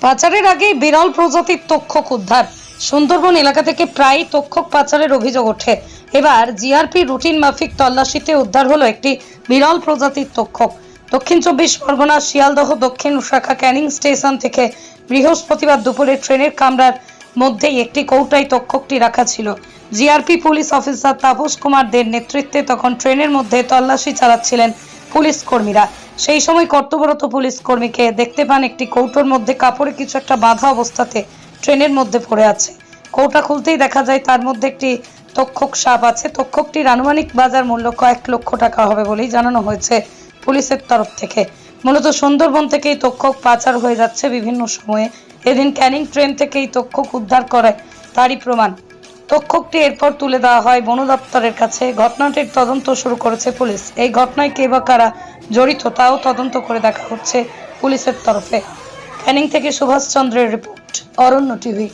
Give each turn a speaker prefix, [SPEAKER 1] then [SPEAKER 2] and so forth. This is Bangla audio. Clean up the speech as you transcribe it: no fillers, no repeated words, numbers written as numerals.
[SPEAKER 1] পাচারের আগে বিরল প্রজাতির তক্ষক উদ্ধার। সুন্দরবন এলাকা থেকে প্রায় তক্ষক পাচারের অভিযোগ ওঠে। এবার জিআরপি রুটিন মাফিক তল্লাশিতে উদ্ধার হলো একটি বিরল প্রজাতির তক্ষক। দক্ষিণ 24 পরগনা শিয়ালদহ দক্ষিণ শাখা ক্যানিং স্টেশন থেকে বৃহস্পতিবার দুপুরে ট্রেনের কামরার মধ্যেই একটি কৌটায় তক্ষকটি রাখা ছিল। GRP police officer Tapas Kumar দের নেতৃত্বে তখন ট্রেনের মধ্যে তল্লাশি চালাচ্ছিলেন পুলিশ কর্মীরা। সেই সময় কর্তব্যরত পুলিশ কর্মীকে দেখতে পান একটি কৌটোর মধ্যে কাপড়ে কিছু একটা বাঁধা অবস্থাতে ট্রেনের মধ্যে পড়ে আছে। কৌটা খুলতেই দেখা যায় তার মধ্যে একটি তক্ষক সাপ আছে। তক্ষকটির আনুমানিক বাজার মূল্য কয়েক লক্ষ টাকা হবে বলেই জানানো হয়েছে পুলিশের তরফ থেকে। মূলত সুন্দরবন থেকেই তক্ষক পাচার হয়ে যাচ্ছে বিভিন্ন সময়ে। এদিন ক্যানিং ট্রেন থেকে এই তক্ষক উদ্ধার করে তারই প্রমাণ। তক্ষকটি এরপর তুলে দেওয়া হয় বন দপ্তরের কাছে। ঘটনাটির তদন্ত শুরু করেছে পুলিশ। এই ঘটনায় কে বা কারা জড়িত তাও তদন্ত করে দেখা হচ্ছে পুলিশের তরফে। ক্যানিং থেকে সুভাষ চন্দ্রের রিপোর্ট, অরণ্য টিভি।